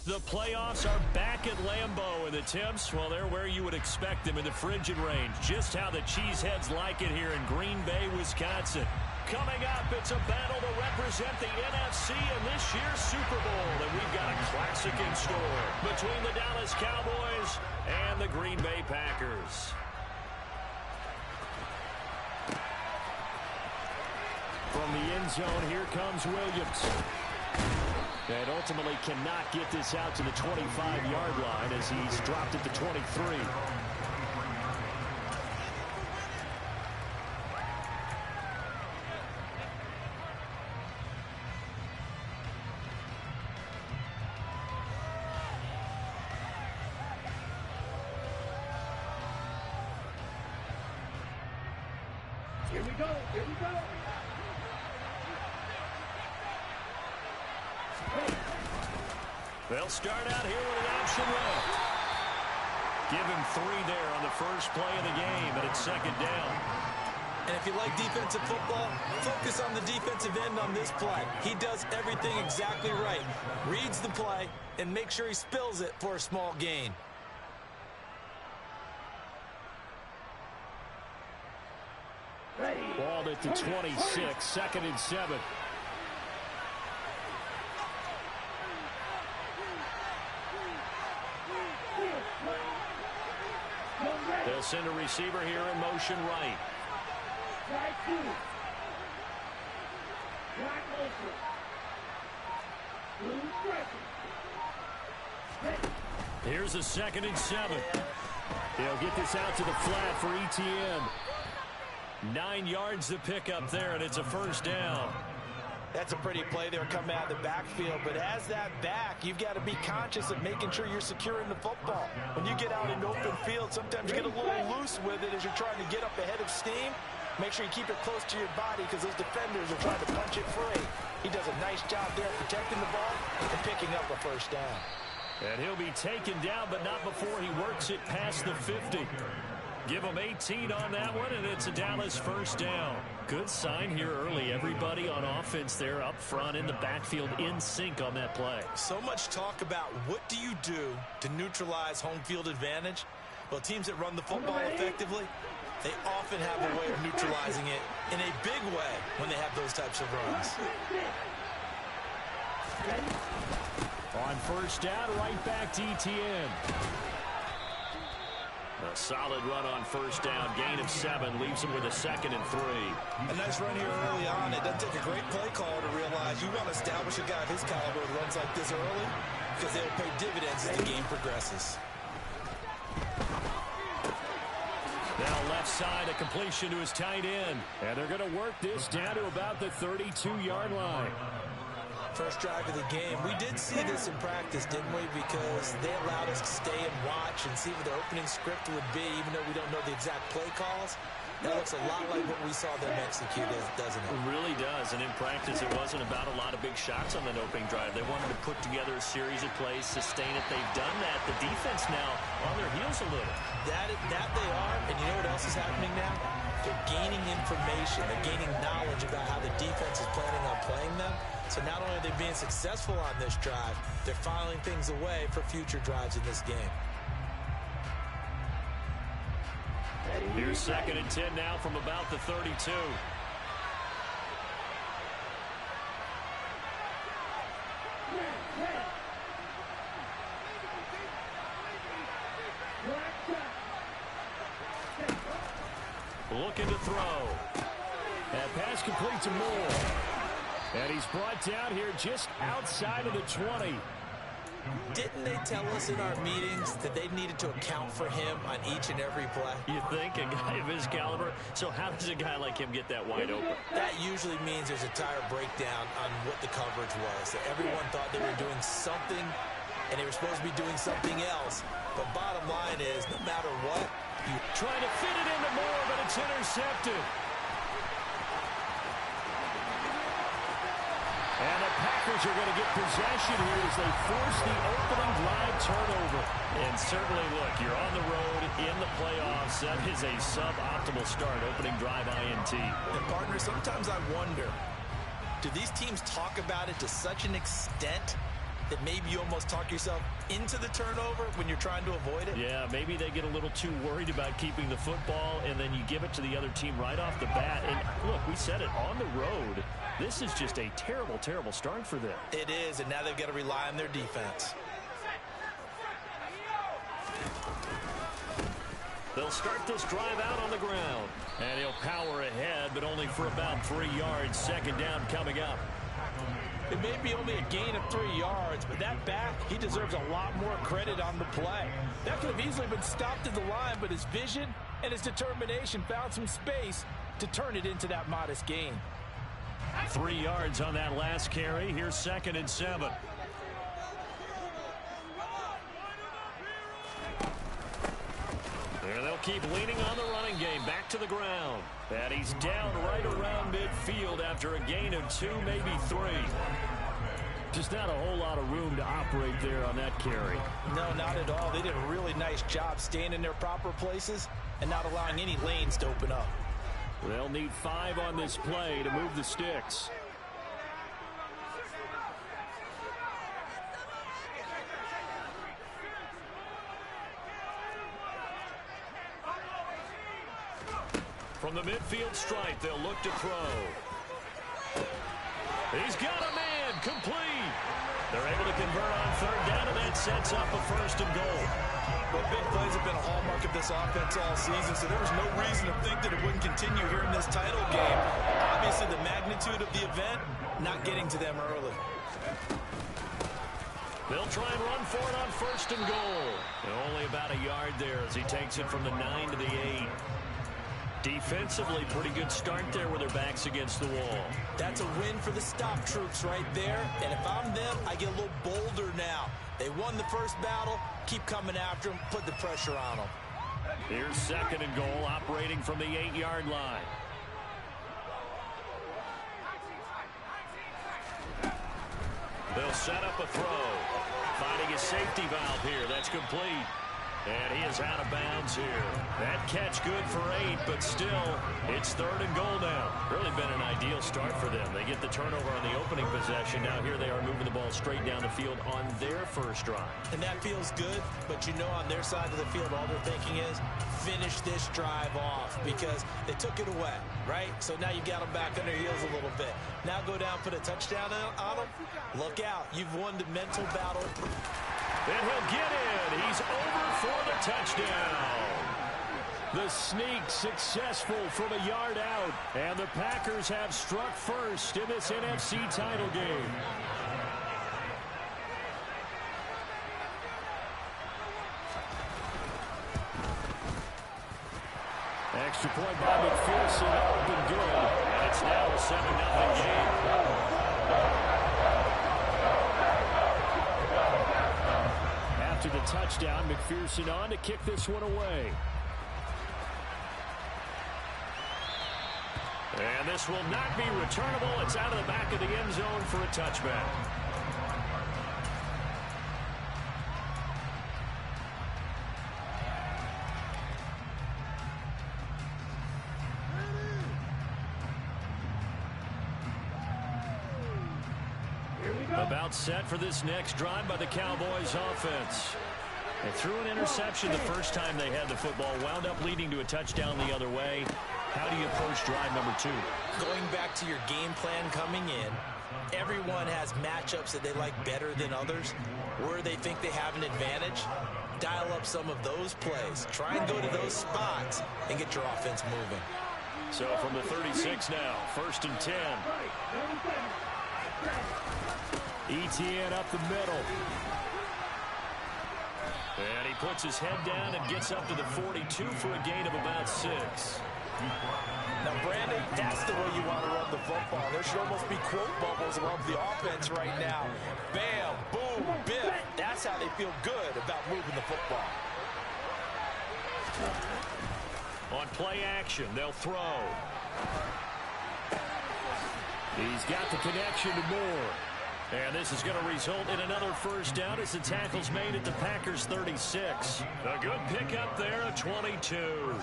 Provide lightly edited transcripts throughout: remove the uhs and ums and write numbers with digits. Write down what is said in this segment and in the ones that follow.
The playoffs are back at Lambeau, and the temps, well, they're where you would expect them in the frigid range. Just how the Cheeseheads like it here in Green Bay, Wisconsin. Coming up, it's a battle to represent the NFC in this year's Super Bowl, and we've got a classic in store between the Dallas Cowboys and the Green Bay Packers. From the end zone, here comes Williams. And ultimately cannot get this out to the 25-yard line as he's dropped it to 23. Here we go, here we go. They'll start out here with an option left. Give him 3 there on the first play of the game, and it's second down. And if you like defensive football, focus on the defensive end on this play. He does everything exactly right. Reads the play and makes sure he spills it for a small gain. Balled at the 26, second and 7. They'll send a receiver here in motion right. Here's a second and 7. He'll get this out to the flat for ETN. 9 yards to pick up there, and it's a first down. That's a pretty play there coming out of the backfield, but as that back, you've got to be conscious of making sure you're securing the football. When you get out in open field, sometimes you get a little loose with it as you're trying to get up ahead of steam. Make sure you keep it close to your body because those defenders are trying to punch it free. He does a nice job there protecting the ball and picking up a first down. And he'll be taken down, but not before he works it past the 50. Give him 18 on that one, and it's a Dallas first down. Good sign here early. Everybody on offense there up front in the backfield in sync on that play. So much talk about what do you do to neutralize home field advantage? Well, teams that run the football effectively, they often have a way of neutralizing it in a big way when they have those types of runs. On first down, right back to ETN. A solid run on first down. Gain of 7 leaves him with a second and 3. A nice run here early on. It doesn't take a great play caller to realize you want to establish a guy of his caliber who runs like this early because they'll pay dividends as the game progresses. Now left side, a completion to his tight end. And they're going to work this down to about the 32-yard line. First drive of the game. We did see this in practice, didn't we? Because they allowed us to stay and watch and see what their opening script would be, even though we don't know the exact play calls. That looks a lot like what we saw them execute, doesn't it? It really does. And in practice, it wasn't about a lot of big shots on that opening drive. They wanted to put together a series of plays, sustain it. They've done that. The defense now on their heels a little. That they are. And you know what else is happening now? They're gaining information. They're gaining knowledge about how the defense is planning on playing them. So not only are they being successful on this drive, they're filing things away for future drives in this game. Here's second and 10 now from about the 32. Looking to throw. That pass complete to Moore. And he's brought down here just outside of the 20. Didn't they tell us in our meetings that they needed to account for him on each and every play? You think? A guy of his caliber? So how does a guy like him get that wide open? That usually means there's a tire breakdown on what the coverage was. That everyone thought they were doing something, and they were supposed to be doing something else. But bottom line is, no matter what, you trying to fit it into Moore, but it's intercepted. And the Packers are going to get possession here as they force the opening drive turnover. And certainly, look, you're on the road in the playoffs. That is a suboptimal start, opening drive INT. And, partner, sometimes I wonder, do these teams talk about it to such an extent that maybe you almost talk yourself into the turnover when you're trying to avoid it? Yeah, maybe they get a little too worried about keeping the football, and then you give it to the other team right off the bat. And look, we said it, on the road, this is just a terrible, terrible start for them. It is, and now they've got to rely on their defense. They'll start this drive out on the ground. And he'll power ahead, but only for about 3 yards. Second down coming up. It may be only a gain of 3 yards, but that back, he deserves a lot more credit on the play. That could have easily been stopped at the line, but his vision and his determination found some space to turn it into that modest gain. 3 yards on that last carry. Here's 2nd and 7. There they'll keep leaning on the running game. Back to the ground. And he's down right around midfield after a gain of 2, maybe 3. Just not a whole lot of room to operate there on that carry. No, not at all. They did a really nice job staying in their proper places and not allowing any lanes to open up. They'll need 5 on this play to move the sticks. From the midfield stripe, they'll look to throw. He's got a man, complete. They're able to convert on 3rd down, and that sets up a 1st and goal. Well, big plays have been a hallmark of this offense all season, so there was no reason to think that it wouldn't continue here in this title game. Obviously, the magnitude of the event not getting to them early. They'll try and run for it on 1st and goal. And only about a yard there as he takes it from the 9 to the 8. Defensively, pretty good start there with their backs against the wall. That's a win for the stop troops right there. And if I'm them, I get a little bolder now. They won the first battle. Keep coming after them. Put the pressure on them. Here's 2nd and goal, operating from the 8-yard line. They'll set up a throw. Finding a safety valve here. That's complete. And he is out of bounds here. That catch good for 8, but still, it's 3rd and goal now. Really been an ideal start for them. They get the turnover on the opening possession. Now here they are moving the ball straight down the field on their first drive. And that feels good, but you know on their side of the field, all they're thinking is finish this drive off because they took it away, right? So now you've got them back on their heels a little bit. Now go down, put a touchdown on them. Look out. You've won the mental battle. And he'll get in. He's over for the touchdown. The sneak successful from a yard out. And the Packers have struck first in this NFC title game. Extra point by McPherson, open good. And it's now a 7-0 game. After the touchdown, McPherson on to kick this one away. And this will not be returnable. It's out of the back of the end zone for a touchback. About set for this next drive by the Cowboys offense. They threw an interception the first time they had the football, wound up leading to a touchdown the other way. How do you approach drive number 2? Going back to your game plan coming in, everyone has matchups that they like better than others. Where they think they have an advantage, dial up some of those plays. Try and go to those spots and get your offense moving. So from the 36 now, 1st and 10. ETN up the middle. And he puts his head down and gets up to the 42 for a gain of about 6. Now, Brandon, that's the way you want to run the football. There should almost be quote bubbles above the offense right now. Bam, boom, biff. That's how they feel good about moving the football. On play action, they'll throw. He's got the connection to Moore. And this is going to result in another first down as the tackle's made at the Packers 36. A good pickup there, a 22.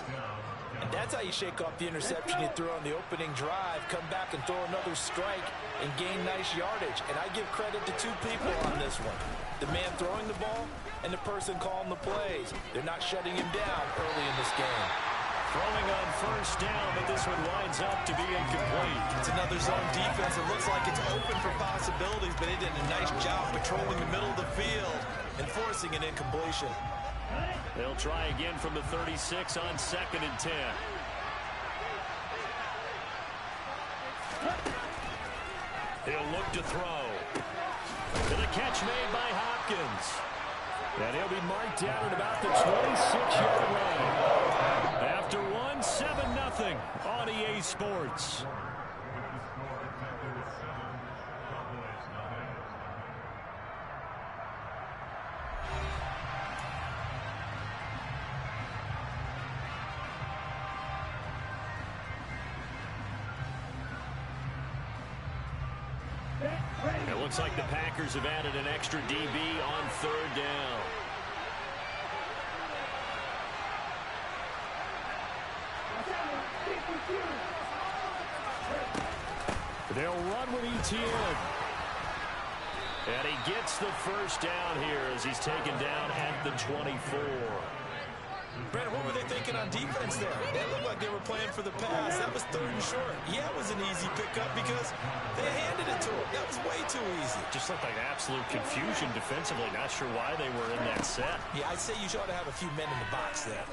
And that's how you shake off the interception you threw on the opening drive, come back and throw another strike and gain nice yardage. And I give credit to two people on this one. The man throwing the ball and the person calling the plays. They're not shutting him down early in this game. Throwing on first down, but this one winds up to be incomplete. It's another zone defense. It looks like it's open for possibilities, but they did a nice job patrolling the middle of the field and forcing an incompletion. They'll try again from the 36 on 2nd and 10. He'll look to throw. And the catch made by Hopkins. And he'll be marked down at about the 26-yard line. After 7-0 on EA Sports. It looks like the Packers have added an extra DB on 3rd down. They'll run with ETN. And he gets the first down here as he's taken down at the 24. Brandon, what were they thinking on defense there? They looked like they were playing for the pass. That was 3rd and short. Yeah, it was an easy pickup because they handed it to him. That was way too easy. Just looked like absolute confusion defensively. Not sure why they were in that set. Yeah, I'd say you ought to have a few men in the box there.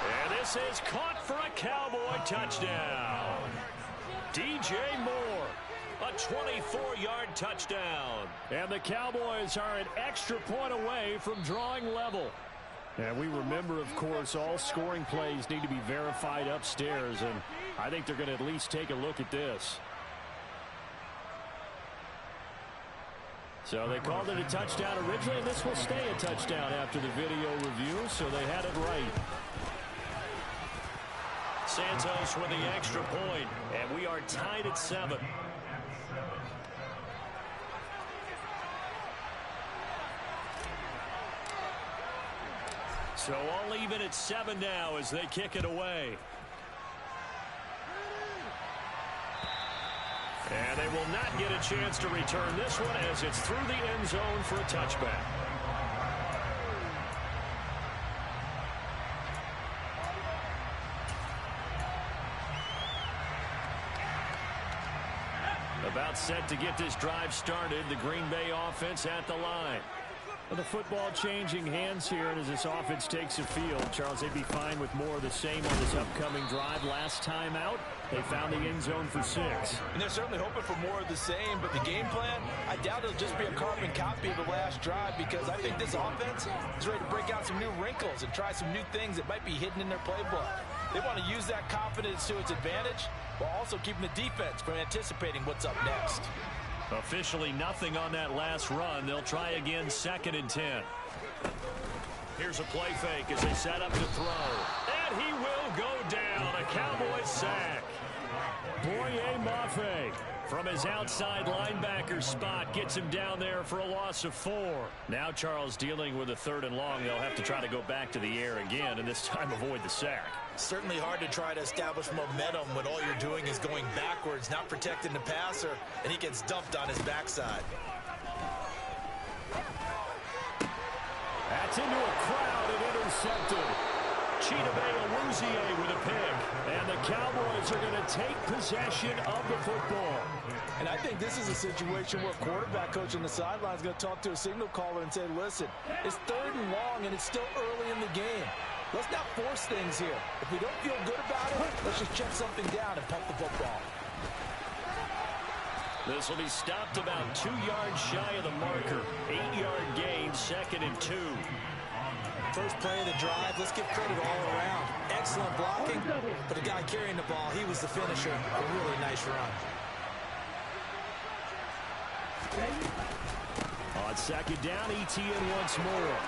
And this is caught for a Cowboy touchdown. DJ Moore, a 24-yard touchdown. And the Cowboys are an extra point away from drawing level. And we remember, of course, all scoring plays need to be verified upstairs, and I think they're going to at least take a look at this. So they called it a touchdown originally, and this will stay a touchdown after the video review, so they had it right. Santos with the extra point, and we are tied at 7. So all even at 7 now as they kick it away. And they will not get a chance to return this one as it's through the end zone for a touchback. About set to get this drive started. The Green Bay offense at the line. Well, the football changing hands here, and as this offense takes the field, Charles, they'd be fine with more of the same on this upcoming drive. Last time out, they found the end zone for 6. And they're certainly hoping for more of the same, but the game plan, I doubt it'll just be a carbon copy of the last drive because I think this offense is ready to break out some new wrinkles and try some new things that might be hidden in their playbook. They want to use that confidence to its advantage while also keeping the defense from anticipating what's up next. Officially nothing on that last run. They'll try again 2nd and 10. Here's a play fake as they set up to throw. And he will go down. A Cowboys sack. Boye Mafe from his outside linebacker spot gets him down there for a loss of 4. Now Charles dealing with a 3rd and long. They'll have to try to go back to the air again and this time avoid the sack. Certainly hard to try to establish momentum when all you're doing is going backwards, not protecting the passer, and he gets dumped on his backside. That's into a crowd and intercepted. Chidobe Awuzie with a pick. And the Cowboys are going to take possession of the football. And I think this is a situation where a quarterback coach on the sideline is going to talk to a signal caller and say, listen, it's 3rd and long and it's still early in the game. Let's not force things here. If we don't feel good about it, let's just check something down and pump the football. This will be stopped about 2 yards shy of the marker. 8-yard gain, 2nd and 2. First play of the drive, let's give credit all around. Excellent blocking, but the guy carrying the ball, he was the finisher. A really nice run. On 2nd down, ETN once more.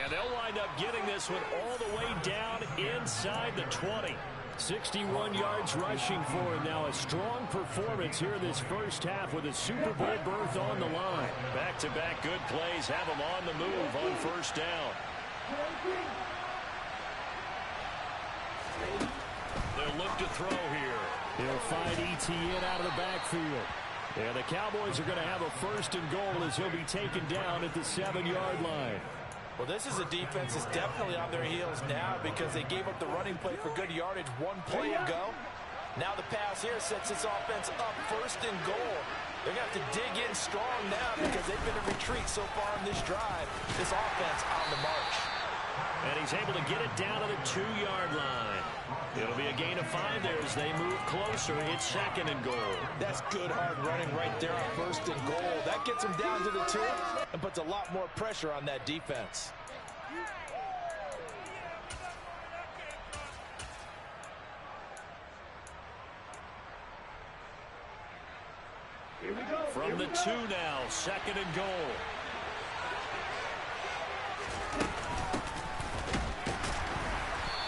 And they'll wind up getting this one all the way down inside the 20. 61 yards rushing for him. Now a strong performance here this first half with a Super Bowl berth on the line. Back-to-back good plays have him on the move on first down. They'll look to throw here. He'll find ETN out of the backfield. And the Cowboys are going to have a first and goal as he'll be taken down at the 7-yard line. Well, this is a defense that's definitely on their heels now because they gave up the running play for good yardage one play ago. Now the pass here sets this offense up first and goal. They're going to have to dig in strong now because they've been in retreat so far in this drive. This offense on the march. And he's able to get it down to the 2-yard line. It'll be a gain of 5 there as they move closer. It's second and goal. That's good hard running right there on first and goal. That gets them down to the 2 and puts a lot more pressure on that defense. Here we go. From the 2 now, second and goal.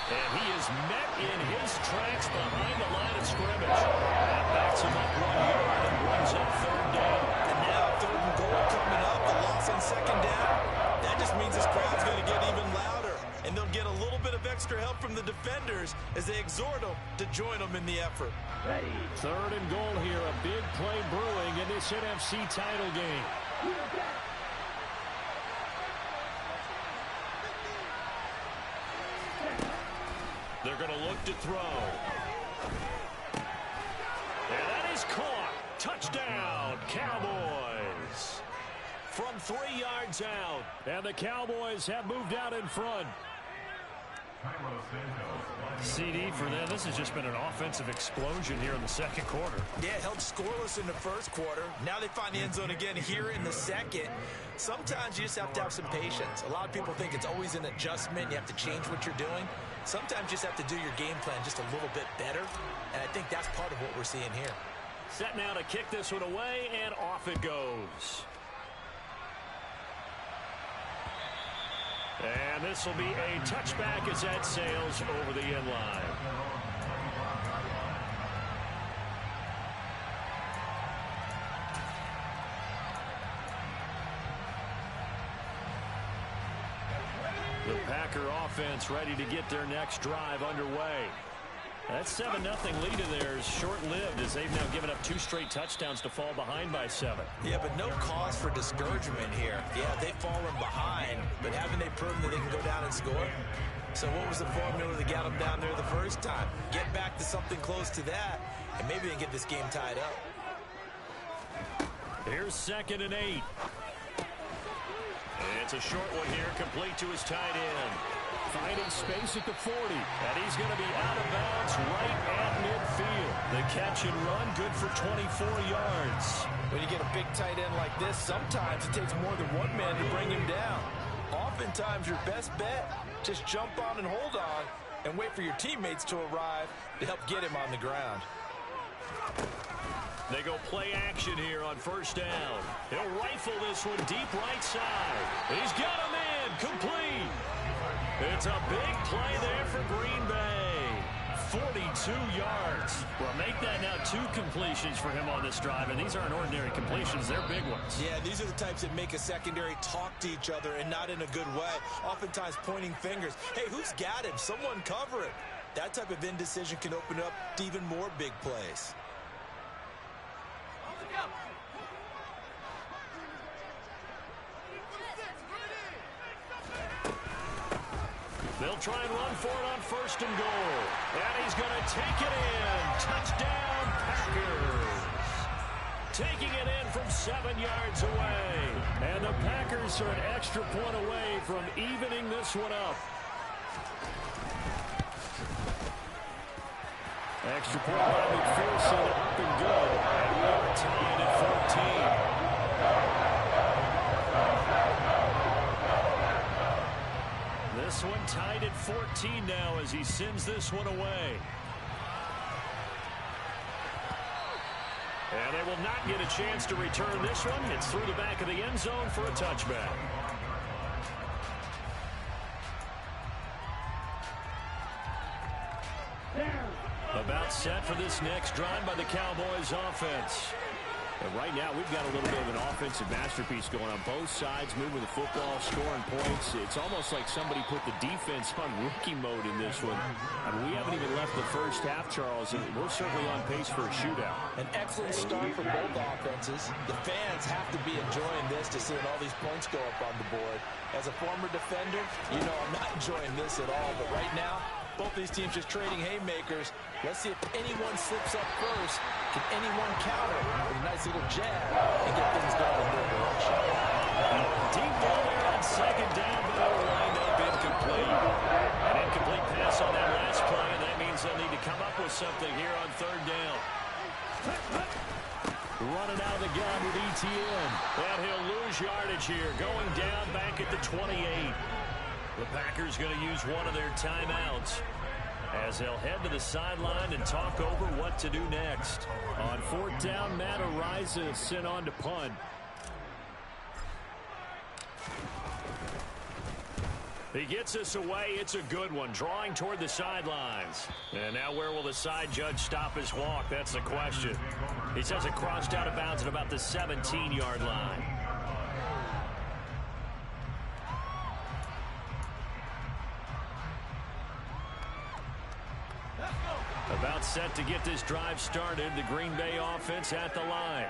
And he is met in his tracks behind the line of scrimmage. That backs him up 1 yard and brings up third down. And now third and goal coming up, a loss on second down. That just means this crowd's going to get even louder. And they'll get a little bit of extra help from the defenders as they exhort them to join them in the effort. Ready. Third and goal here, a big play brewing in this NFC title game. They're going to look to throw. And that is caught. Touchdown, Cowboys. From 3 yards out. And the Cowboys have moved out in front. CD for them. This has just been an offensive explosion here in the second quarter. Yeah, held scoreless in the first quarter. Now they find the end zone again here in the second. Sometimes you just have to have some patience. A lot of people think it's always an adjustment. You have to change what you're doing. Sometimes you just have to do your game plan just a little bit better. And I think that's part of what we're seeing here. Set now to kick this one away, and off it goes. And this will be a touchback as that sails over the end line. The Packer offense ready to get their next drive underway. That 7-0 lead of theirs short-lived as they've now given up 2 straight touchdowns to fall behind by 7. Yeah, but no cause for discouragement here. Yeah, they've fallen behind, but haven't they proven that they can go down and score? So what was the formula that got them down there the first time? Get back to something close to that, and maybe they can get this game tied up. Here's 2nd and 8. And it's a short one here, complete to his tight end. Finding space at the 40. And he's going to be out of bounds right at midfield. The catch and run, good for 24 yards. When you get a big tight end like this, sometimes it takes more than one man to bring him down. Oftentimes, your best bet, just jump on and hold on and wait for your teammates to arrive to help get him on the ground. They go play action here on first down. He'll rifle this one deep right side. He's got him in, complete. It's a big play there for Green Bay. 42 yards. Well, make that now 2 completions for him on this drive, and these aren't ordinary completions. They're big ones. Yeah, these are the types that make a secondary talk to each other and not in a good way. Oftentimes pointing fingers. Hey, who's got him? Someone cover it. That type of indecision can open up to even more big plays. They'll try and run for it on first and goal. And he's going to take it in. Touchdown, Packers. Taking it in from 7 yards away. And the Packers are an extra point away from evening this one up. Extra point by McPherson, up and good. And we're tied at 14. This one tied at 14 now as he sends this one away. And they will not get a chance to return this one. It's through the back of the end zone for a touchback. Down. About set for this next drive by the Cowboys offense. And right now, we've got a little bit of an offensive masterpiece going on both sides, moving the football, scoring points. It's almost like somebody put the defense on rookie mode in this one. I mean, we haven't even left the first half, Charles, and we're certainly on pace for a shootout. An excellent start for both offenses. The fans have to be enjoying this to seeing all these points go up on the board. As a former defender, you know I'm not enjoying this at all. But right now, both these teams just trading haymakers. Let's see if anyone slips up first. Can anyone counter with a nice little jab and get things going in their direction? Deep down there on second down, but it'll wind up incomplete. An incomplete pass on that last play, and that means they'll need to come up with something here on third down. Running out of the gun with ETN. And he'll lose yardage here, going down back at the 28. The Packers going to use one of their timeouts as they'll head to the sideline and talk over what to do next. On fourth down, Matt Araiza is sent on to punt. He gets us away. It's a good one, drawing toward the sidelines. And now where will the side judge stop his walk? That's the question. He says it crossed out of bounds at about the 17-yard line. About set to get this drive started. The Green Bay offense at the line.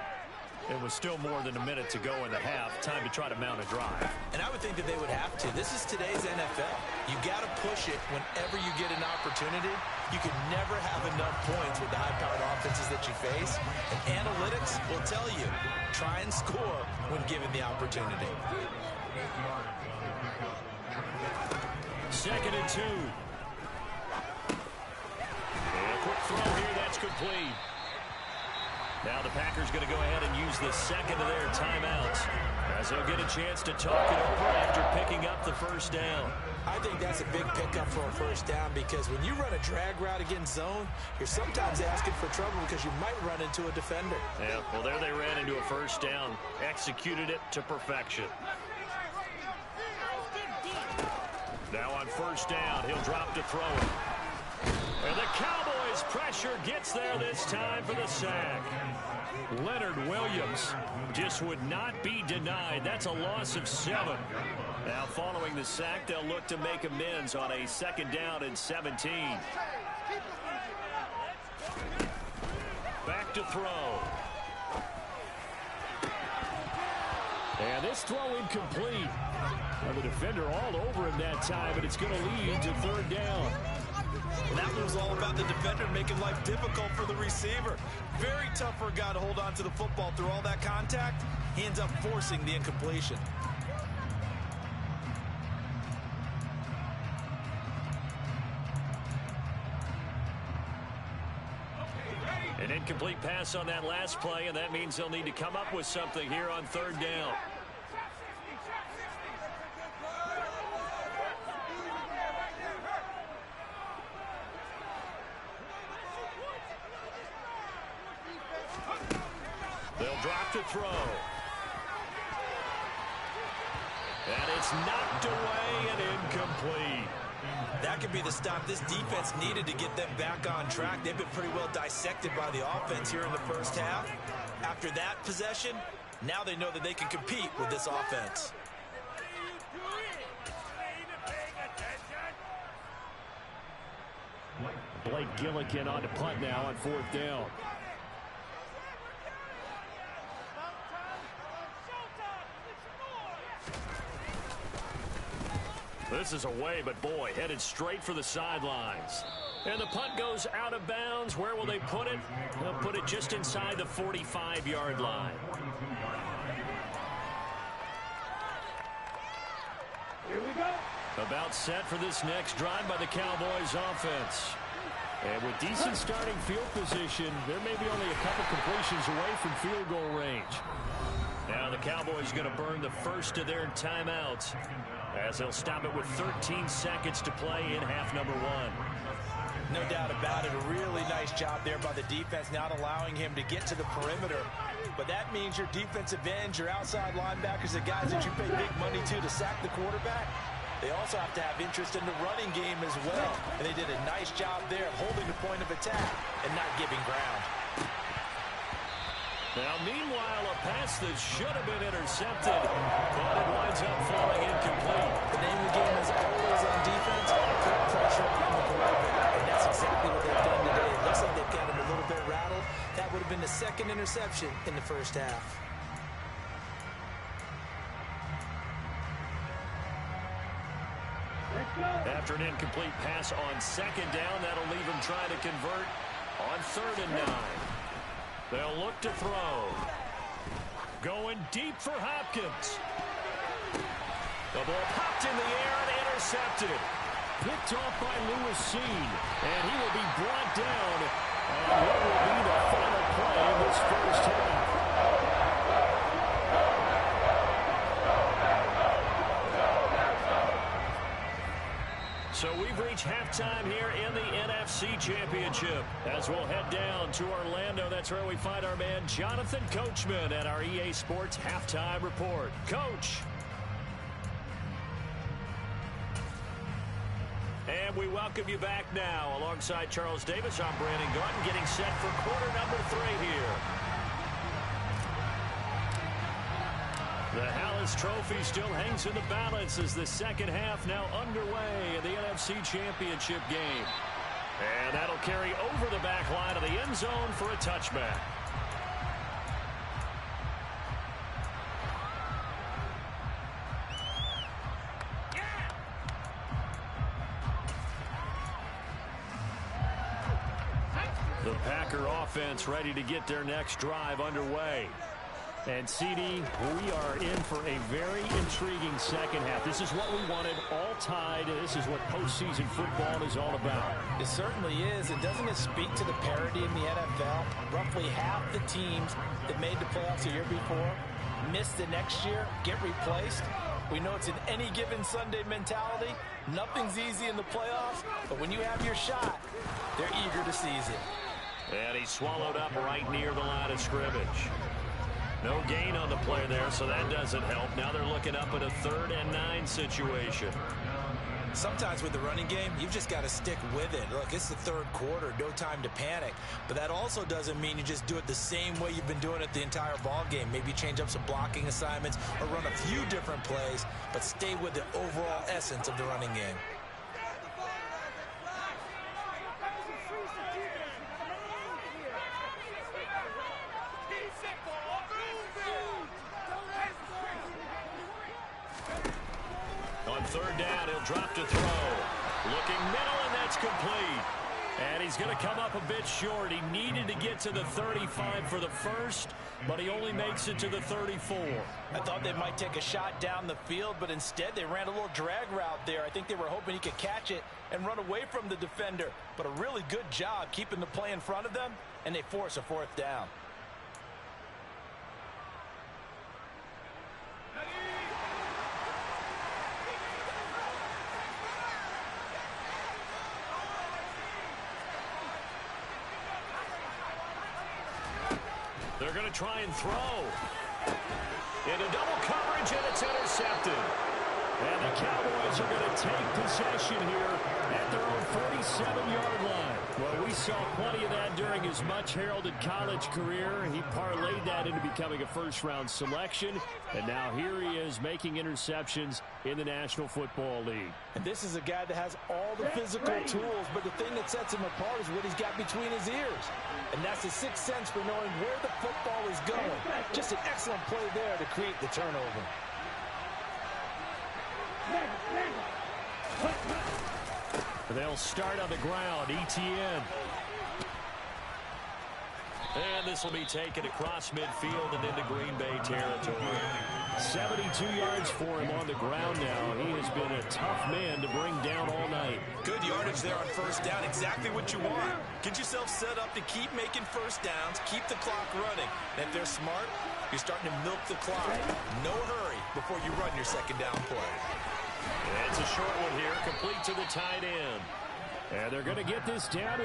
It was still more than a minute to go in the half. Time to try to mount a drive. And I would think that they would have to. This is today's NFL. You got to push it whenever you get an opportunity. You can never have enough points with the high-powered offenses that you face. And analytics will tell you, try and score when given the opportunity. Second and 2. Quick throw here, that's complete. Now the Packers going to go ahead and use the second of their timeouts as they'll get a chance to talk it over after picking up the first down. I think that's a big pickup for a first down because when you run a drag route against zone, you're sometimes asking for trouble because you might run into a defender. Yeah, well, there they ran into a first down, executed it to perfection. Now on first down, he'll drop to throw it. And the Cowboys pressure gets there this time for the sack. Leonard Williams just would not be denied. That's a loss of 7. Now following the sack, they'll look to make amends on a second down and 17. Back to throw. And this throw incomplete. Well, the defender all over him that time, and it's going to lead to third down. And that was all about the defender making life difficult for the receiver. Very tough for a guy to hold on to the football through all that contact. He ends up forcing the incompletion. An incomplete pass on that last play, and that means they'll need to come up with something here on third down. They'll drop to throw. And it's knocked away and incomplete. That could be the stop this defense needed to get them back on track. They've been pretty well dissected by the offense here in the first half. After that possession, now they know that they can compete with this offense. Blake Gillikin on to punt now on fourth down. This is away, but boy, headed straight for the sidelines. And the punt goes out of bounds. Where will they put it? They'll put it just inside the 45-yard line. Here we go. About set for this next drive by the Cowboys offense. And with decent starting field position, there may be only a couple completions away from field goal range. Now the Cowboys going to burn the first of their timeouts as they'll stop it with 13 seconds to play in half number 1. No doubt about it. A really nice job there by the defense, not allowing him to get to the perimeter. But that means your defensive ends, your outside linebackers, the guys that you pay big money to sack the quarterback, They also have to have interest in the running game as well. And they did a nice job there of holding the point of attack and not giving ground. Now, meanwhile, a pass that should have been intercepted, but it winds up falling incomplete. The name of the game is always on defense, put pressure on the quarterback. And that's exactly what they've done today. It looks like they've got him a little bit rattled. That would have been the second interception in the first half. After an incomplete pass on second down, that'll leave him trying to convert on 3rd and 9. They'll look to throw. Going deep for Hopkins. The ball popped in the air and intercepted. Picked off by Lewis Seen. And he will be brought down. And what will be the final play of this first half? So we've reached halftime here in the NFC Championship. As we'll head down to Orlando, that's where we find our man Jonathan Coachman at our EA Sports Halftime Report. Coach. And we welcome you back now. Alongside Charles Davis, I'm Brandon Gaunton, getting set for quarter number 3 here. The Hallis Trophy still hangs in the balance as the second half now underway in the NFC Championship game. And that'll carry over the back line of the end zone for a touchback. The Packer offense ready to get their next drive underway. And, CD, we are in for a very intriguing second half. This is what we wanted, all tied. This is what postseason football is all about. It certainly is. And doesn't it speak to the parity in the NFL? Roughly half the teams that made the playoffs the year before miss the next year, get replaced. We know it's an any given Sunday mentality. Nothing's easy in the playoffs, but when you have your shot, they're eager to seize it. And he swallowed up right near the line of scrimmage. No gain on the play there, so that doesn't help. Now they're looking up at a 3rd and 9 situation. Sometimes with the running game, you've just got to stick with it. Look, it's the 3rd quarter, no time to panic. But that also doesn't mean you just do it the same way you've been doing it the entire ball game. Maybe change up some blocking assignments or run a few different plays, but stay with the overall essence of the running game. On 3rd down, he'll drop to throw. Looking middle, and that's complete. And he's going to come up a bit short. He needed to get to the 35 for the first, but he only makes it to the 34. I thought they might take a shot down the field, but instead they ran a little drag route there. I think they were hoping he could catch it and run away from the defender. But a really good job keeping the play in front of them, and they force a 4th down. They're going to try and throw. Into double coverage, and it's intercepted. And the Cowboys are going to take possession here at their own 47-yard line. Well, we saw plenty of that during his much-heralded college career. He parlayed that into becoming a first-round selection. And now here he is making interceptions in the National Football League. And this is a guy that has all the physical tools, but the thing that sets him apart is what he's got between his ears. And that's the sixth sense for knowing where the football is going. Just an excellent play there to create the turnover. They'll start on the ground. ETN. And this will be taken across midfield and into Green Bay territory. 72 yards for him on the ground now. He has been a tough man to bring down all night. Good yardage there on first down. Exactly what you want. Get yourself set up to keep making first downs, keep the clock running. And if they're smart, you're starting to milk the clock. No hurry before you run your second down play. And it's a short one here, complete to the tight end. And they're going to get this down.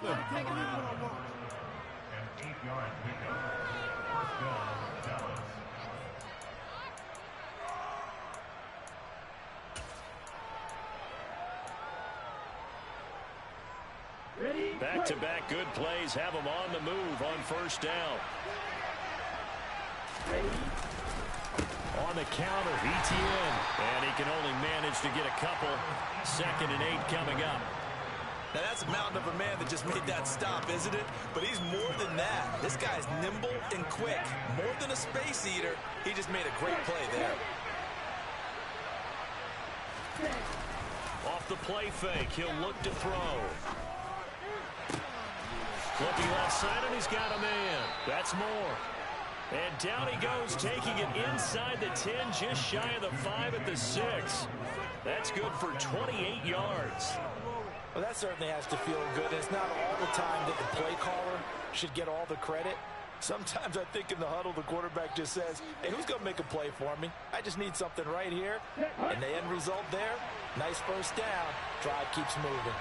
Take it out. An 8-yard pickup. First down, Dallas. Back-to-back good plays have them on the move on first down. On the counter, ETN. And he can only manage to get a couple. 2nd and 8 coming up. Now that's a mountain of a man that just made that stop, isn't it? But he's more than that. This guy's nimble and quick. More than a space eater. He just made a great play there. Off the play fake, he'll look to throw. Looking left side, and he's got a man. That's more. And down he goes, taking it inside the 10, just shy of the 5 at the 6. That's good for 28 yards. Well, that certainly has to feel good. It's not all the time that the play caller should get all the credit. Sometimes I think in the huddle, the quarterback just says, hey, who's going to make a play for me? I just need something right here. And the end result there, nice first down. Drive keeps moving.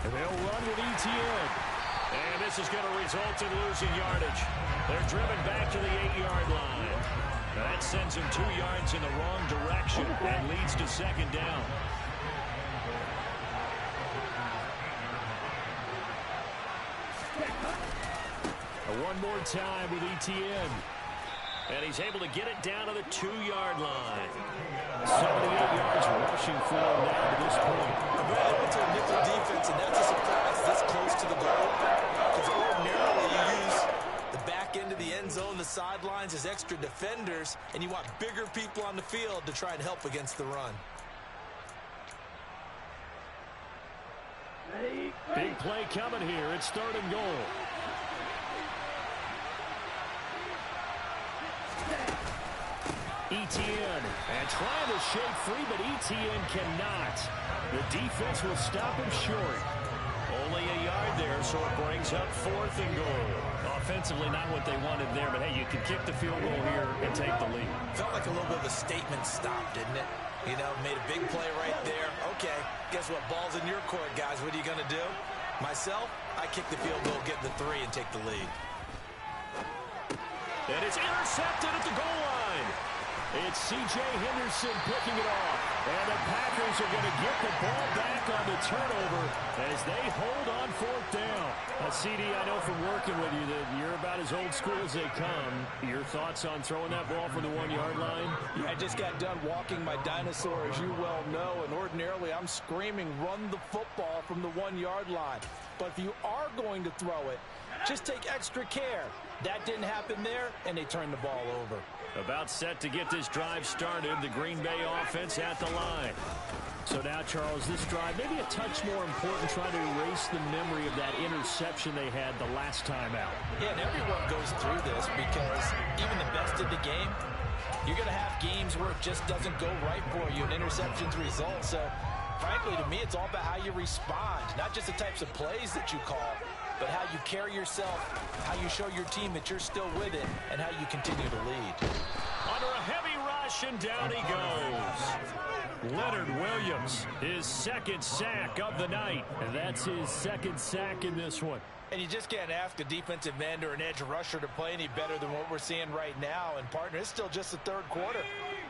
And they'll run with ETN. And this is going to result in losing yardage. They're driven back to the 8-yard line. Now that sends them 2 yards in the wrong direction and leads to 2nd down. One more time with ETN. And he's able to get it down to the 2-yard line. 78 yards rushing for him now to this point. Brad, went to a nickel defense, and that's a surprise this close to the goal. Because ordinarily you use the back end of the end zone, the sidelines as extra defenders, and you want bigger people on the field to try and help against the run. Big play coming here. It's 3rd and goal. ETN, and trying to shake free, but ETN cannot. The defense will stop him short. Only a yard there, so it brings up 4th and goal. Offensively, not what they wanted there, but hey, you can kick the field goal here and take the lead. Felt like a little bit of a statement stop, didn't it? You know, made a big play right there. Okay, guess what? Ball's in your court, guys. What are you going to do? Myself, I kick the field goal, get the 3, and take the lead. And it's intercepted at the goal line. It's C.J. Henderson picking it off. And the Packers are going to get the ball back on the turnover as they hold on 4th down. CD, I know from working with you that you're about as old school as they come. Your thoughts on throwing that ball from the 1-yard line? Yeah, I just got done walking my dinosaur, as you well know, and ordinarily I'm screaming, run the football from the 1-yard line. But if you are going to throw it, just take extra care. That didn't happen there, and they turned the ball over. About set to get this drive started, the Green Bay offense at the line. So now, Charles, this drive maybe a touch more important, trying to erase the memory of that interception they had the last time out. Yeah, and everyone goes through this because even the best in the game, you're going to have games where it just doesn't go right for you, and interceptions result. So, frankly, to me, it's all about how you respond, not just the types of plays that you call, but how you carry yourself, how you show your team that you're still with it, and how you continue to lead. Under a heavy rush, and down he goes. Leonard Williams, his 2nd sack of the night. And that's his 2nd sack in this one. And you just can't ask a defensive end or an edge rusher to play any better than what we're seeing right now. And, partner, it's still just the 3rd quarter.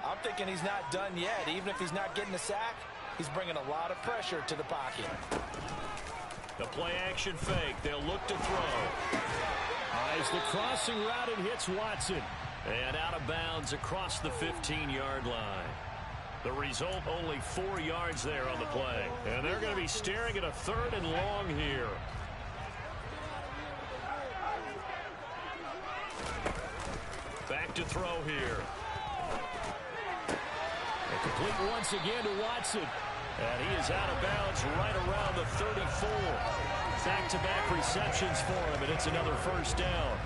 I'm thinking he's not done yet. Even if he's not getting a sack, he's bringing a lot of pressure to the pocket. The play-action fake. They'll look to throw. Eyes the crossing route and hits Watson. And out of bounds across the 15-yard line. The result, only 4 yards there on the play. And they're going to be staring at a 3rd and long here. Back to throw here. And complete once again to Watson. And he is out of bounds right around the 34. Back-to-back receptions for him, and it's another 1st down.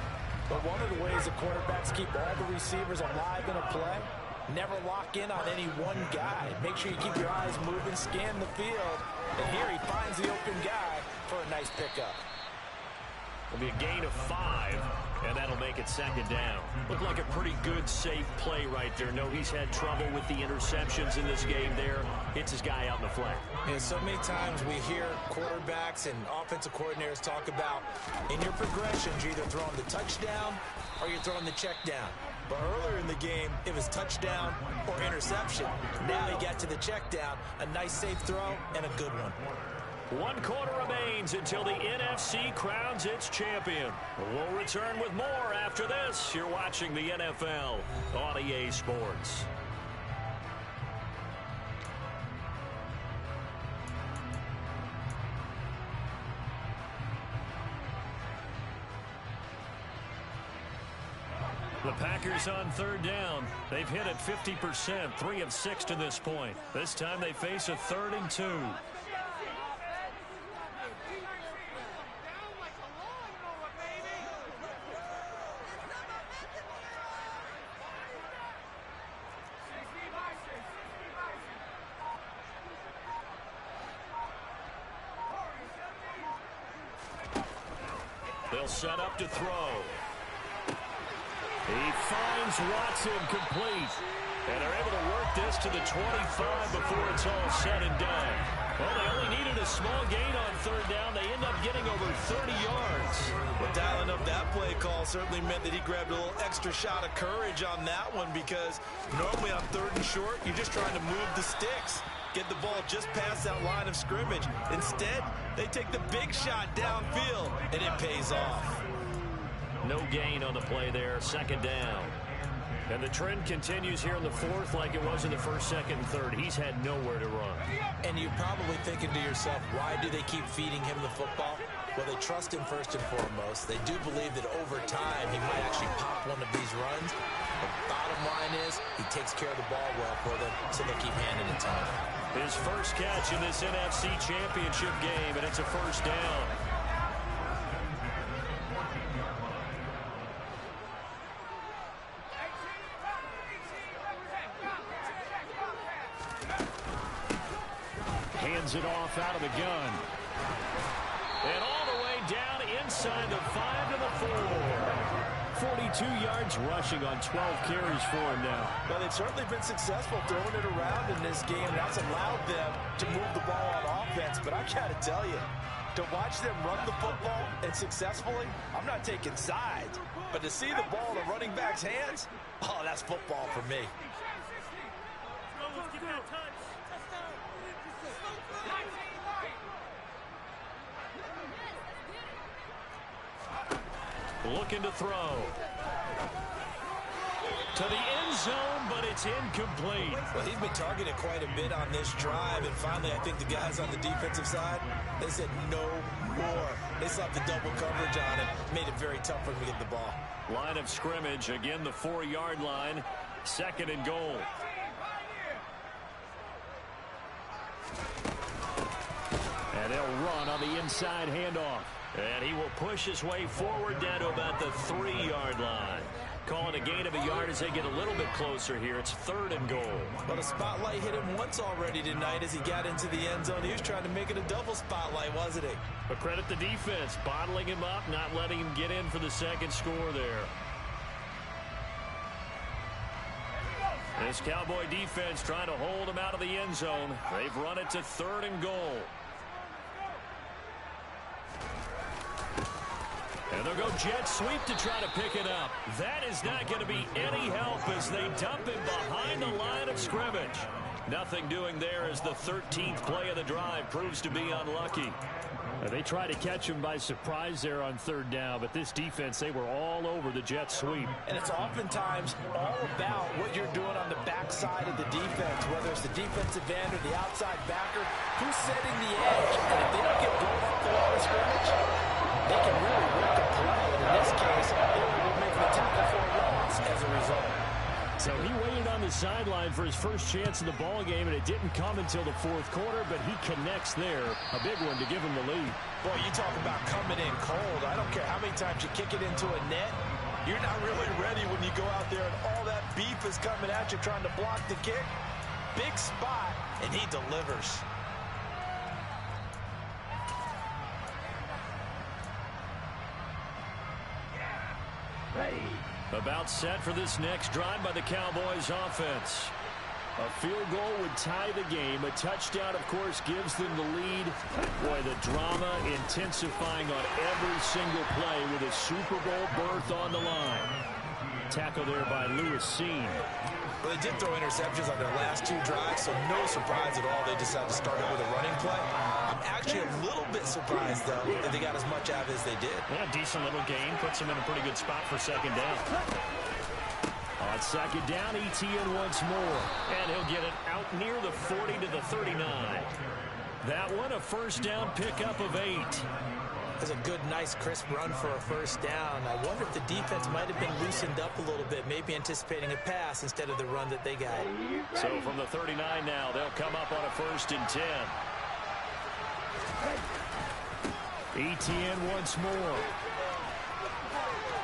But one of the ways the quarterbacks keep all the receivers alive in a play, never lock in on any one guy. Make sure you keep your eyes moving, scan the field, and here he finds the open guy for a nice pickup. It'll be a gain of 5, and that'll make make it second down. Looked like a pretty good, safe play right there. No, he's had trouble with the interceptions in this game there. Hits his guy out in the flat. And so many times we hear quarterbacks and offensive coordinators talk about in your progressions, you're either throwing the touchdown or you're throwing the check down. But earlier in the game, it was touchdown or interception. Now he got to the check down, a nice safe throw, and a good one. 1 quarter remains until the NFC crowns its champion. We'll return with more after this. You're watching the NFL on EA Sports. The Packers on third down. They've hit it 50%, 3 of 6 to this point. This time they face a 3rd and 2. They'll set up to throw. He finds Watson complete. And they're able to work this to the 25 before it's all said and done. Well, they only needed a small gain on third down. They end up getting over 30 yards. Well, dialing up that play call certainly meant that he grabbed a little extra shot of courage on that one, because normally on 3rd and short, you're just trying to move the sticks, get the ball just past that line of scrimmage. Instead, they take the big shot downfield, and it pays off. No gain on the play there, 2nd down. And the trend continues here in the 4th like it was in the 1st, 2nd, and 3rd. He's had nowhere to run. And you're probably thinking to yourself, why do they keep feeding him the football? Well, they trust him first and foremost. They do believe that over time he might actually pop one of these runs. The bottom line is he takes care of the ball well for them, so they'll keep handing it to him. His first catch in this NFC Championship game, and it's a 1st down. Hands it off out of the gun. And all the way down inside the 5 to the 4. 42 yards rushing on 12 carries for him now. Well, they've certainly been successful throwing it around in this game. That's allowed them to move the ball on offense. But I got to tell you, to watch them run the football and successfully, I'm not taking sides. But to see the ball in the running back's hands, oh, that's football for me. Looking to throw. To the end zone, but it's incomplete. Well, he's been targeted quite a bit on this drive, and finally I think the guys on the defensive side, they said no more. They slapped the double coverage on him, made it very tough for him to get the ball. Line of scrimmage, again the 4-yard line, 2nd and goal. And they'll run on the inside handoff. And he will push his way forward down to about the 3-yard line. Calling a gain of a yard as they get a little bit closer here. It's 3rd and goal. Well, the spotlight hit him once already tonight as he got into the end zone. He was trying to make it a double spotlight, wasn't he? But credit the defense, bottling him up, not letting him get in for the 2nd score there. This Cowboy defense trying to hold him out of the end zone. They've run it to 3rd and goal. And they'll go jet sweep to try to pick it up. That is not going to be any help as they dump him behind the line of scrimmage. Nothing doing there as the 13th play of the drive proves to be unlucky. They try to catch him by surprise there on 3rd down, but this defense, they were all over the jet sweep. And it's oftentimes all about what you're doing on the backside of the defense, whether it's the defensive end or the outside backer, who's setting the edge. And if they don't get blown off the line of scrimmage, they can really work a play. And in this case, they were making the tackle for a loss as a result. So he waited on the sideline for his first chance in the ball game, and it didn't come until the 4th quarter, but he connects there. A big one to give him the lead. Boy, you talk about coming in cold. I don't care how many times you kick it into a net. You're not really ready when you go out there and all that beef is coming at you trying to block the kick. Big spot, and he delivers. About set for this next drive by the Cowboys offense. A field goal would tie the game. A touchdown, of course, gives them the lead. Boy, the drama intensifying on every single play with a Super Bowl berth on the line. Tackle there by Lewis Seen. Well, they did throw interceptions on their last two drives, so no surprise at all they decided to start it with a running play. I'm actually a little bit surprised, though, that they got as much out of it as they did. Yeah, decent little gain. Puts them in a pretty good spot for second down. On second down, ETN once more. And he'll get it out near the 40 to the 39. That one, a first down pickup of 8. That's a good, nice, crisp run for a first down. I wonder if the defense might have been loosened up a little bit, maybe anticipating a pass instead of the run that they got. So from the 39 now, they'll come up on a 1st and 10. ETN once more.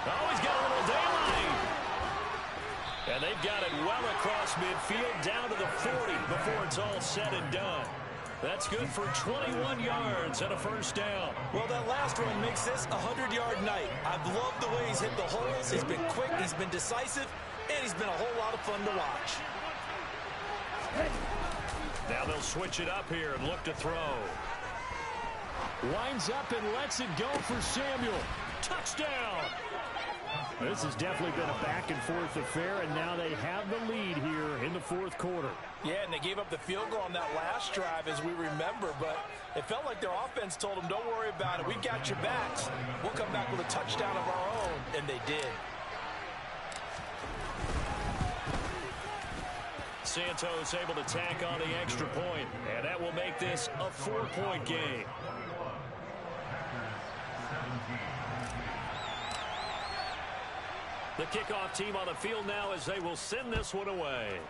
Oh, he's got a little daylight. And they've got it well across midfield down to the 40 before it's all said and done. That's good for 21 yards and a first down. Well, that last run makes this a 100-yard night. I've loved the way he's hit the holes. He's been quick, he's been decisive, and he's been a whole lot of fun to watch. Now they'll switch it up here and look to throw. Winds up and lets it go for Samuel. Touchdown! This has definitely been a back-and-forth affair, and now they have the lead here in the 4th quarter. Yeah, and they gave up the field goal on that last drive, as we remember, but it felt like their offense told them, don't worry about it. We've got your backs. We'll come back with a touchdown of our own, and they did. Santos able to tack on the extra point, and that will make this a 4-point game. The kickoff team on the field now as they will send this one away.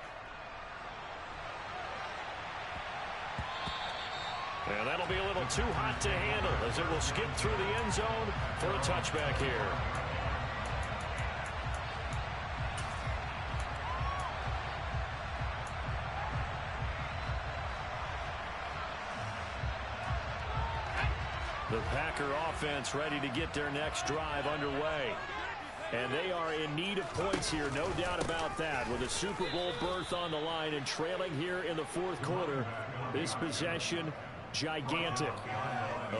And that'll be a little too hot to handle as it will skip through the end zone for a touchback here. The Packer offense ready to get their next drive underway. And they are in need of points here, no doubt about that. With a Super Bowl berth on the line and trailing here in the 4th quarter, this possession, gigantic.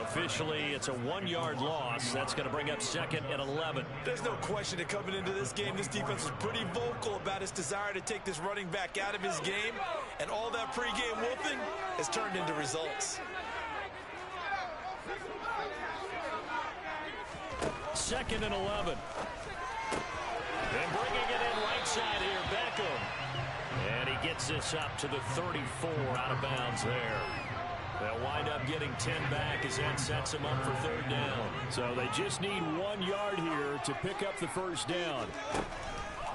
Officially, it's a 1-yard loss. That's going to bring up 2nd and 11. There's no question that coming into this game, this defense was pretty vocal about its desire to take this running back out of his game. And all that pregame wolfing has turned into results. 2nd and 11. And bringing it in right side here, Beckham. And he gets this up to the 34, out of bounds there. They'll wind up getting 10 back as that sets them up for 3rd down. So they just need 1 yard here to pick up the first down.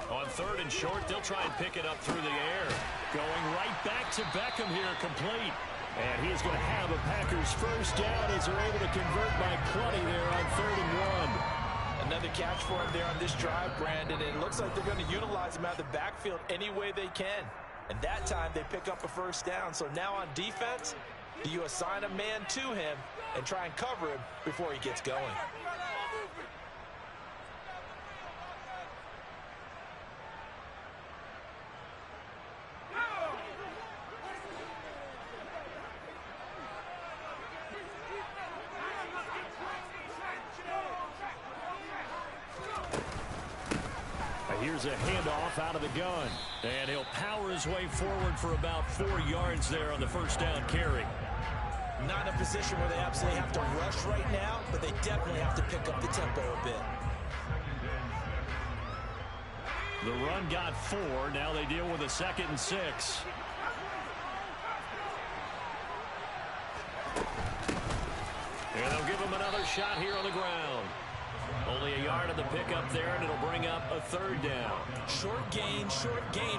On 3rd and short, they'll try and pick it up through the air. Going right back to Beckham here, complete. And he's going to have a Packers first down as they're able to convert by plenty there on 3rd and 1. Another catch for him there on this drive, Brandon. It looks like they're going to utilize him out of the backfield any way they can. And that time they pick up a first down. So now on defense, do you assign a man to him and try and cover him before he gets going? Here's a handoff out of the gun. And he'll power his way forward for about 4 yards there on the first down carry. Not in a position where they absolutely have to rush right now, but they definitely have to pick up the tempo a bit. The run got 4. Now they deal with a 2nd and 6. And they'll give him another shot here on the ground. Only a yard of the pickup there, and it'll bring up a 3rd down. Short gain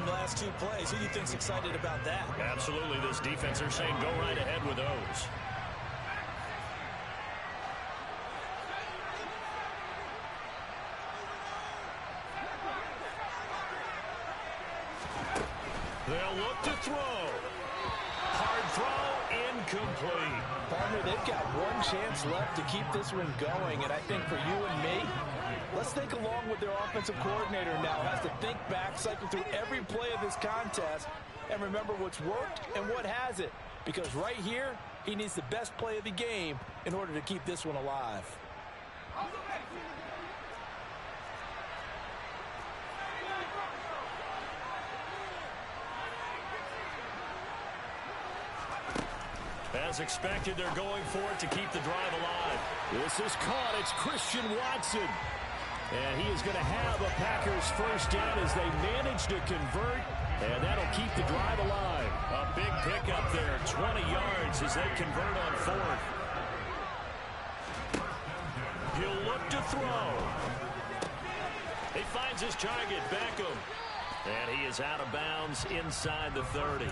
last 2 plays. Who do you think's excited about that? Absolutely. This defense, they're saying go right ahead with those. They'll look to throw. Hard throw, incomplete. Partner, they've got one chance left to keep this one going, and I think for you and me, Let's think along with their offensive coordinator now. Has to think back, cycle through every play of this contest, and remember what's worked and what hasn't. Because right here, he needs the best play of the game in order to keep this one alive. As expected, they're going for it to keep the drive alive. This is caught. It's Christian Watson. And he is going to have a Packers first down as they manage to convert. And that'll keep the drive alive. A big pickup there, 20 yards as they convert on fourth. He'll look to throw. He finds his target, Beckham. And he is out of bounds inside the 30.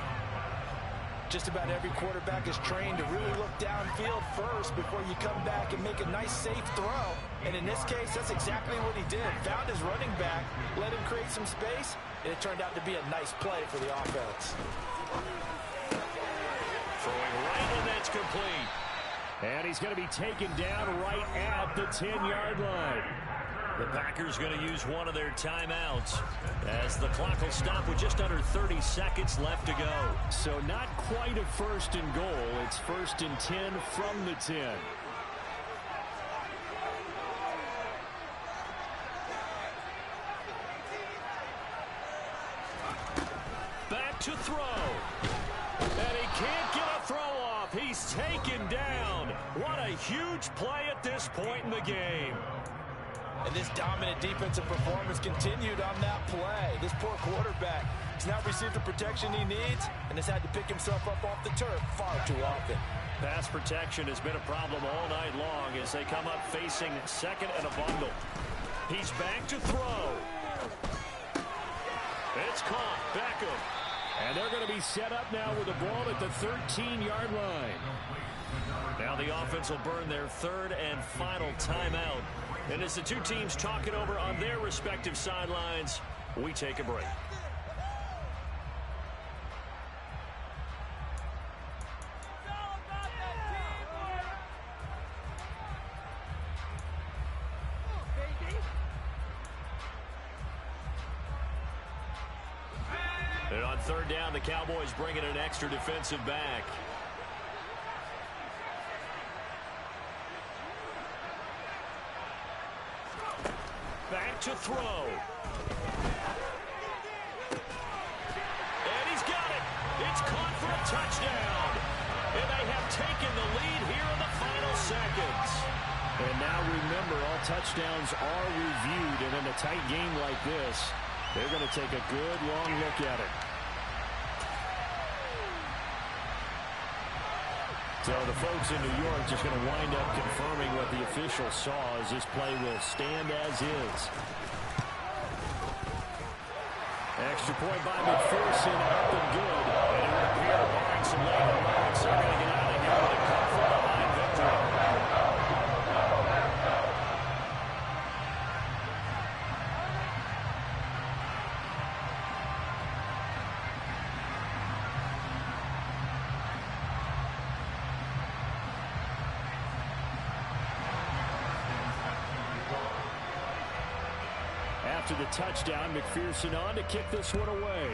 Just about every quarterback is trained to really look downfield first before you come back and make a nice, safe throw. And in this case, that's exactly what he did. Found his running back, let him create some space, and it turned out to be a nice play for the offense. Throwing right, and that's complete. And he's going to be taken down right at the 10-yard line. The Packers going to use one of their timeouts as the clock will stop with just under 30 seconds left to go. So not quite a first and goal. It's first and 10 from the 10. Back to throw. And he can't get a throw off. He's taken down. What a huge play at this point in the game. And this dominant defensive performance continued on that play. This poor quarterback has now received the protection he needs and has had to pick himself up off the turf far too often. Pass protection has been a problem all night long as they come up facing second and a bundle. He's back to throw. It's caught. Beckham. And they're going to be set up now with the ball at the 13-yard line. Now the offense will burn their third and final timeout. And as the two teams talk it over on their respective sidelines, we take a break. And on third down, the Cowboys bring in an extra defensive back. Back to throw. And he's got it. It's caught for a touchdown. And they have taken the lead here in the final seconds. And now remember, all touchdowns are reviewed. And in a tight game like this, they're going to take a good long look at it. So the folks in New York just going to wind up confirming what the official saw as this play will stand as is. Extra point by McPherson, up and good. And it would appear, barring some late remarks, they're going to get out of here with a come from behind victory. After the touchdown, McPherson on to kick this one away.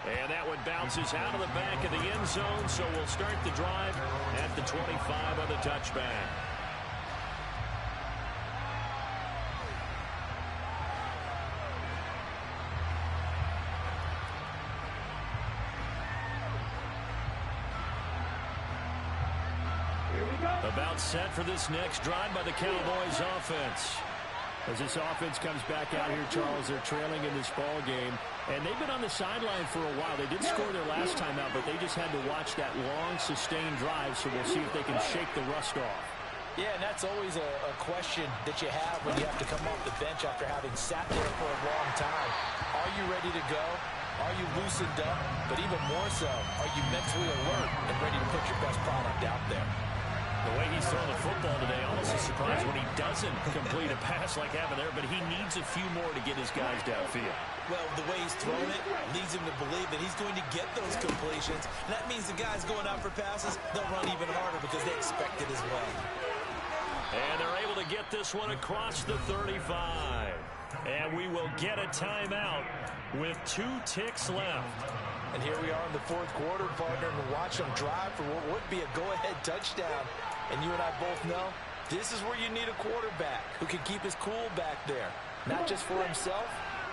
And that one bounces out of the back of the end zone, so we'll start the drive at the 25 on the touchback. About set for this next drive by the Cowboys offense. As this offense comes back out here, Charles, they're trailing in this ball game. And they've been on the sideline for a while. They did score their last time out, but they just had to watch that long, sustained drive, so we'll see if they can shake the rust off. Yeah, and that's always a question that you have when you have to come off the bench after having sat there for a long time. Are you ready to go? Are you loosened up? But even more so, are you mentally alert and ready to put your best product out there? The way he's throwing the football today, almost a surprise when he doesn't complete a pass like happened there, but he needs a few more to get his guys downfield. Well, the way he's thrown it leads him to believe that he's going to get those completions. And that means the guys going out for passes, they'll run even harder because they expect it as well. And they're able to get this one across the 35. And we will get a timeout with 2 ticks left. And here we are in the fourth quarter, partner, and watch them drive for what would be a go-ahead touchdown. And you and I both know this is where you need a quarterback who can keep his cool back there. Not just for himself,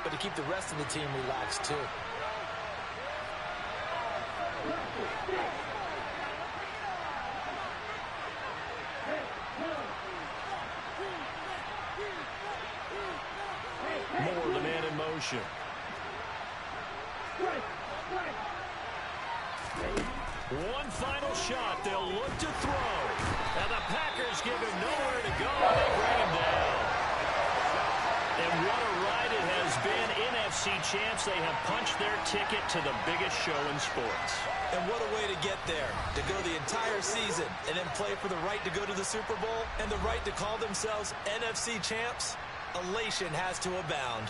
but to keep the rest of the team relaxed too. More the man in motion. One final shot. They'll look to throw. And the Packers give him nowhere to go. They bring him down. And what a ride it has been. NFC champs, they have punched their ticket to the biggest show in sports. And what a way to get there. To go the entire season and then play for the right to go to the Super Bowl and the right to call themselves NFC champs. Elation has to abound.